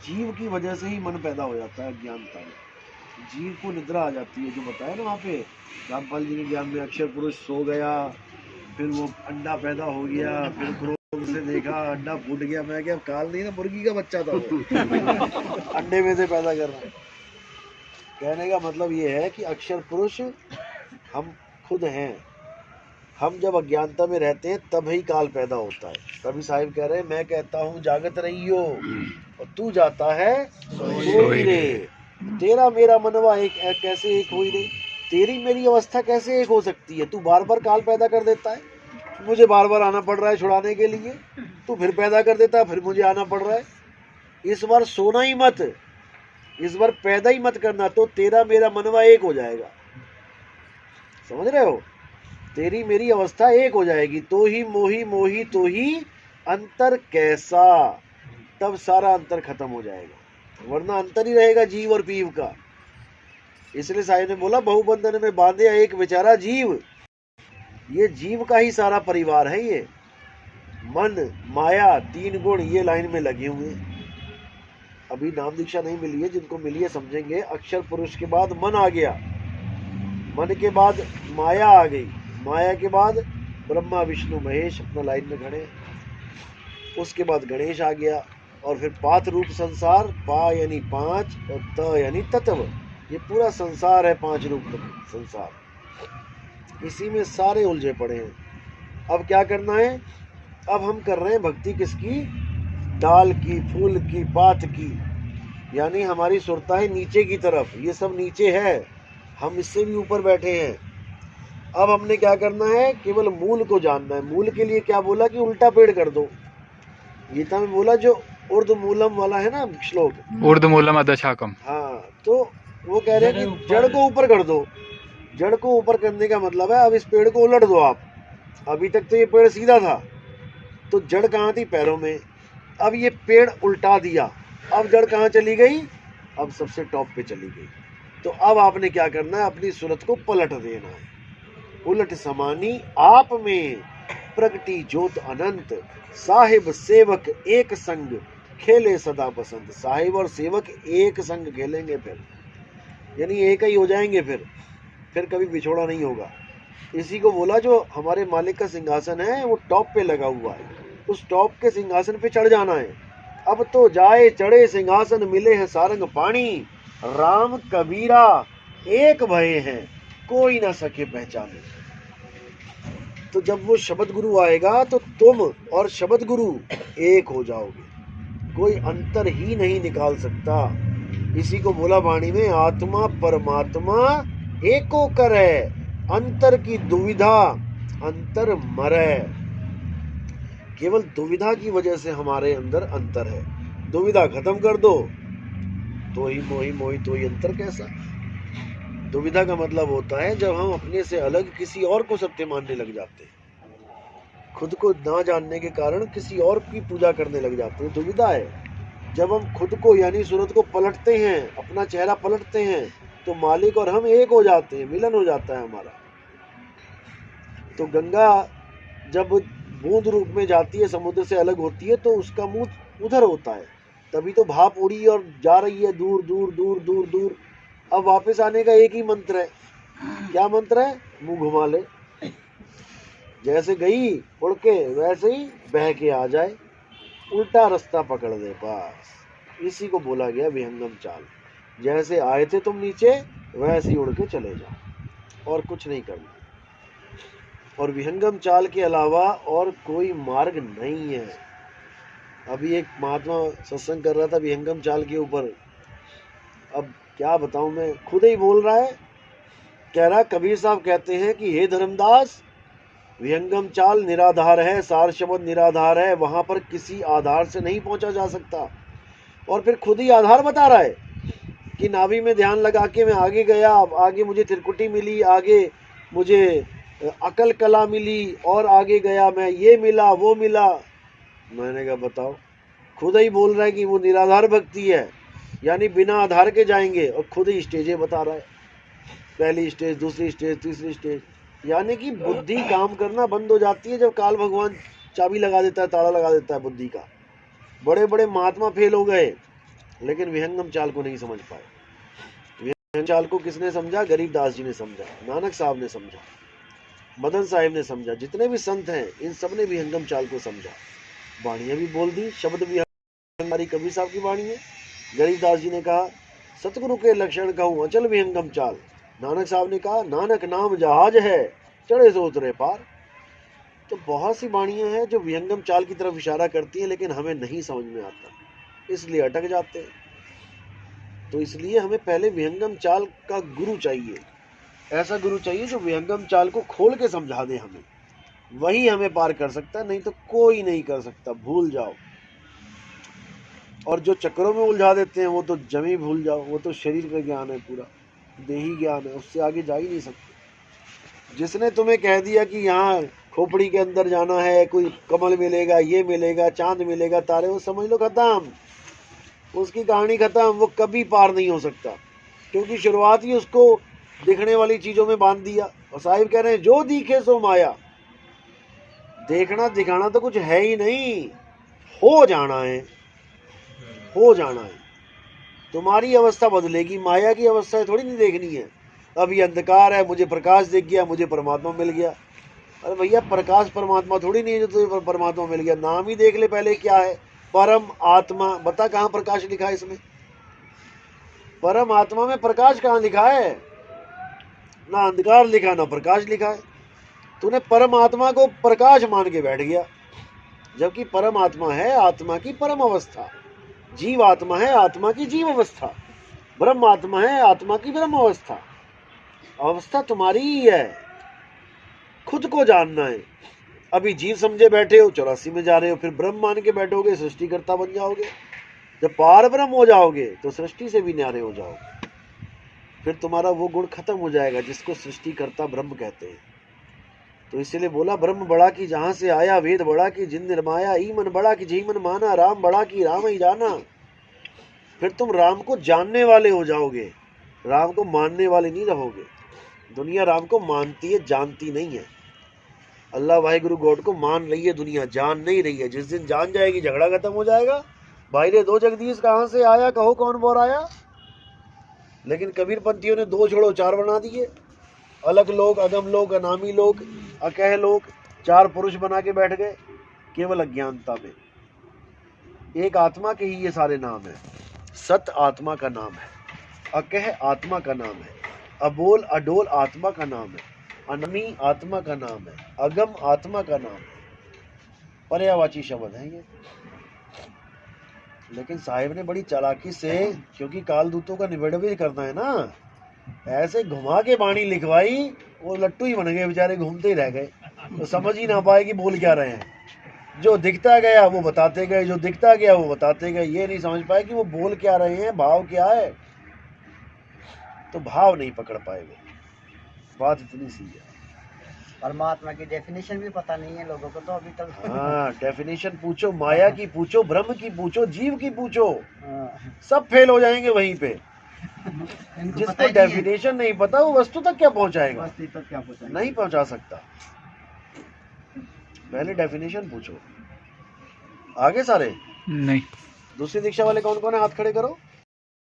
जीव की वजह से ही मन पैदा हो जाता है अज्ञानता में। जीव को निद्रा आ जाती है, जो बताया ना वहाँ पे रामपाल जी के ज्ञान में, अक्षर पुरुष सो गया, फिर वो अंडा पैदा हो गया, फिर क्रोध से देखा अंडा फूट गया। मैं क्या काल नहीं ना, मुर्गी का बच्चा था वो अंडे में से पैदा कर रहा है। कहने का मतलब ये है कि अक्षर पुरुष हम खुद हैं। हम जब अज्ञानता में रहते हैं तब ही काल पैदा होता है। कभी साहिब कह रहे हैं, मैं कहता हूँ जागत रहियो और तू जाता है सोई रे। तेरा मेरा मनवा एक कैसे एक हुई रे? तेरी मेरी अवस्था कैसे एक हो सकती है? तू बार बार काल पैदा कर देता है, मुझे बार बार आना पड़ रहा है छुड़ाने के लिए। तू फिर पैदा कर देता है, फिर मुझे आना पड़ रहा है। इस बार सोना ही मत, इस बार पैदा ही मत करना, तो तेरा मेरा मनवा एक हो जाएगा। समझ रहे हो? तेरी मेरी अवस्था एक हो जाएगी। तो ही मोही मोही तो ही अंतर कैसा, तब सारा अंतर खत्म हो जाएगा, वरना अंतर ही रहेगा जीव और पीव का। इसलिए साईं ने बोला बहुबंधन में बांधे एक बेचारा जीव। ये जीव का ही सारा परिवार है। ये मन माया तीन गुण ये लाइन में लगे हुए। अभी नाम दीक्षा नहीं मिली है, जिनको मिली है समझेंगे। अक्षर पुरुष के बाद मन आ गया, मन के बाद माया आ गई, माया के बाद ब्रह्मा विष्णु महेश अपना लाइन में खड़े। उसके बाद गणेश आ गया, और फिर पात रूप संसार, पा यानी पांच और त यानी तत्व। ये पूरा संसार है, पांच रूप संसार। इसी में सारे उलझे पड़े हैं। अब क्या करना है? अब हम कर रहे हैं भक्ति किसकी? डाल की, फूल की, पात की। यानी हमारी सुरता है नीचे की तरफ। ये सब नीचे है, हम इससे भी ऊपर बैठे हैं। अब हमने क्या करना है? केवल मूल को जानना है। मूल के लिए क्या बोला कि उल्टा पेड़ कर दो। गीता में बोला जो उर्द मूलम वाला है ना श्लोक, उर्द मूलम अधशाकम। हाँ, तो वो कह रहे हैं कि जड़ को ऊपर कर दो। जड़ को ऊपर करने का मतलब है अब इस पेड़ को उलट दो आप। अभी तक तो ये पेड़ सीधा था, तो जड़ कहाँ थी? पैरों में। अब ये पेड़ उल्टा दिया, अब जड़ कहाँ चली गई? अब सबसे टॉप पे चली गई। तो अब आपने क्या करना है? अपनी सूरत को पलट देना है। उलट समानी आप में प्रगति ज्योत अनंत, साहिब सेवक एक संग खेले सदा पसंद। साहिब और सेवक एक संग खेलेंगे, फिर यानी एक ही हो जाएंगे। फिर कभी बिछोड़ा नहीं होगा। इसी को बोला जो हमारे मालिक का सिंहासन है वो टॉप पे लगा हुआ है, उस टॉप के सिंहासन पे चढ़ जाना है। अब तो जाए चढ़े सिंहासन, मिले हैं सारंग पानी। राम कबीरा एक भये हैं, कोई ना सके पहचाने। तो जब वो शब्द गुरु आएगा तो तुम और शब्द गुरु एक हो जाओगे, कोई अंतर ही नहीं निकाल सकता। इसी को बोला वाणी में, आत्मा परमात्मा एको करे, अंतर की दुविधा अंतर मरे। केवल दुविधा की वजह से हमारे अंदर अंतर है। दुविधा खत्म कर दो तो ही मोही मोही तो ही अंतर कैसा। दुविधा का मतलब होता है जब हम अपने से अलग किसी और को सत्य मानने लग जाते हैं, खुद को ना जानने के कारण किसी और की पूजा करने लग जाते हैं, दुविधा है। जब हम खुद को यानी सूरत को पलटते हैं, अपना चेहरा पलटते हैं, तो मालिक और हम एक हो जाते हैं, मिलन हो जाता है हमारा। तो गंगा जब बूंद रूप में जाती है, समुद्र से अलग होती है, तो उसका मुंह उधर होता है, तभी तो भाप उड़ी और जा रही है दूर दूर दूर दूर दूर। अब वापस आने का एक ही मंत्र है। क्या मंत्र है? मुंह घुमा ले। जैसे गई उड़ के वैसे ही बह के आ जाए, उल्टा रास्ता पकड़ दे बस। इसी को बोला गया विहंगम चाल। जैसे आए थे तुम नीचे, वैसे ही उड़ के चले जाओ, और कुछ नहीं करना। और विहंगम चाल के अलावा और कोई मार्ग नहीं है। अभी एक महात्मा सत्संग कर रहा था विहंगम चाल के ऊपर। अब क्या बताऊं मैं, खुद ही बोल रहा है। कह रहा कबीर साहब कहते हैं कि हे धर्मदास, विहंगम चाल निराधार है, सार शब्द निराधार है, वहां पर किसी आधार से नहीं पहुंचा जा सकता। और फिर खुद ही आधार बता रहा है कि नाभि में ध्यान लगा के मैं आगे गया, आगे मुझे त्रिकुटी मिली, आगे मुझे अकल कला मिली, और आगे गया मैं, ये मिला वो मिला। मैंने कहा बताओ, खुद ही बोल रहा है कि वो निराधार भक्ति है, यानी बिना आधार के जाएंगे, और खुद ही स्टेजें बता रहा है, पहली स्टेज, दूसरी स्टेज, तीसरी स्टेज। यानी कि बुद्धि काम करना बंद हो जाती है जब काल भगवान चाबी लगा देता है, ताला लगा देता है बुद्धि का। बड़े बड़े महात्मा फेल हो गए, लेकिन विहंगम चाल को नहीं समझ पाए। विहंगम चाल को किसने समझा? गरीबदास जी ने समझा, नानक साहब ने समझा, मदन साहिब ने समझा, जितने भी संत हैं इन सब ने विहंगम चाल को समझा। वाणियां भी बोल दी, शब्द भी हमारी कबीर साहब की वाणी है। गरीबदास जी ने कहा सतगुरु के लक्षण कहूँ अचल विहंगम चाल। नानक साहब ने कहा नानक नाम जहाज है चढ़े से उतरे पार। तो बहुत सी वाणियां हैं जो विहंगम चाल की तरफ इशारा करती हैं, लेकिन हमें नहीं समझ में आता, इसलिए अटक जाते हैं। तो इसलिए हमें पहले विहंगम चाल का गुरु चाहिए, ऐसा गुरु चाहिए जो विहंगम चाल को खोल के समझा दे हमें, वही हमें पार कर सकता है, नहीं तो कोई नहीं कर सकता, भूल जाओ। और जो चक्रों में उलझा देते हैं वो तो जमी भूल जाओ, वो तो शरीर का ज्ञान है, पूरा देही ज्ञान है, उससे आगे जा ही नहीं सकते। जिसने तुम्हें कह दिया कि यहाँ खोपड़ी के अंदर जाना है, कोई कमल मिलेगा, ये मिलेगा, चांद मिलेगा, तारे, वो समझ लो खत्म, उसकी कहानी खत्म, वो कभी पार नहीं हो सकता, क्योंकि शुरुआत ही उसको दिखने वाली चीजों में बांध दिया। और साहिब कह रहे हैं जो दिखे सो माया, देखना दिखाना तो कुछ है ही नहीं, हो जाना है, हो जाना है। तुम्हारी अवस्था बदलेगी, माया की अवस्था थोड़ी नहीं देखनी है। अभी अंधकार है, मुझे प्रकाश दिख गया, मुझे परमात्मा मिल गया। अरे भैया प्रकाश परमात्मा थोड़ी नहीं है जो तुझे परमात्मा मिल गया, नाम ही देख ले पहले क्या है, परम आत्मा। बता कहाँ प्रकाश लिखा है इसमें? परम आत्मा में प्रकाश कहाँ लिखा है? ना अंधकार लिखा ना प्रकाश लिखा है। तूने परम आत्मा को प्रकाश मान के बैठ गया, जबकि परम आत्मा है आत्मा की परम अवस्था, जीव आत्मा है आत्मा की जीव अवस्था, ब्रह्म आत्मा है आत्मा की ब्रह्म अवस्था। अवस्था तुम्हारी ही है, खुद को जानना है। अभी जीव समझे बैठे हो, 84 में जा रहे हो, फिर ब्रह्म मान के बैठोगे, सृष्टिकर्ता बन जाओगे। जब पार ब्रह्म हो जाओगे तो सृष्टि से भी न्यारे हो जाओगे, फिर तुम्हारा वो गुण खत्म हो जाएगा जिसको सृष्टिकर्ता ब्रह्म कहते हैं। तो इसलिए बोला ब्रह्म बड़ा की जहां से आया, वेद बड़ा की जिन निर्माया, ई मन बड़ा की जी मन माना, राम बड़ा की राम ही जाना। फिर तुम राम को जानने वाले हो जाओगे, राम को मानने वाले नहीं रहोगे। दुनिया राम को मानती है, जानती नहीं है। अल्लाह वाहिगुरु गॉड को मान रही है, दुनिया जान नहीं रही है। जिस दिन जान जाएगी झगड़ा खत्म हो जाएगा। भाई रे दो जगदीश कहाँ से आया, कहो कौन बोर आया। लेकिन कबीर पंथियों ने दो छोड़ो चार बना दिए, अलग लोग, अगम लोग, अनामी लोग, अकह लोग, चार पुरुष बना के बैठ गए केवल अज्ञानता में। एक आत्मा के ही ये सारे नाम है। सत आत्मा का नाम है, अकह आत्मा का नाम है, अबोल अडोल आत्मा का नाम है, अनमी आत्मा का नाम है, अगम आत्मा का नाम है। पर्यायवाची शब्द है ये। लेकिन साहिब ने बड़ी चालाकी से, क्योंकि कालदूतों का निबेड़न करना है ना, ऐसे घुमा के बाणी लिखवाई, वो लट्टू ही बन गए बेचारे, घूमते ही रह गए, तो समझ ही ना पाए कि बोल क्या रहे हैं। जो दिखता गया वो बताते गए, जो दिखता गया वो बताते गए, ये नहीं समझ पाए कि वो बोल क्या रहे हैं, भाव क्या है। तो भाव नहीं पकड़ पाएंगे, बात इतनी सी है। परमात्मा की डेफिनेशन भी पता नहीं है लोगों को तो अभी तक। हाँ, डेफिनेशन पूछो, माया की पूछो, ब्रह्म की पूछो, जीव की पूछो, सब फेल हो जाएंगे वहीं पे। जिसको डेफिनेशन नहीं पता वो वस्तु तक क्या पहुंचाएगा, नहीं पहुंचा सकता। पहले डेफिनेशन पूछो, आगे सारे नहीं। दूसरी दीक्षा वाले कौन कौन है, हाथ खड़े करो।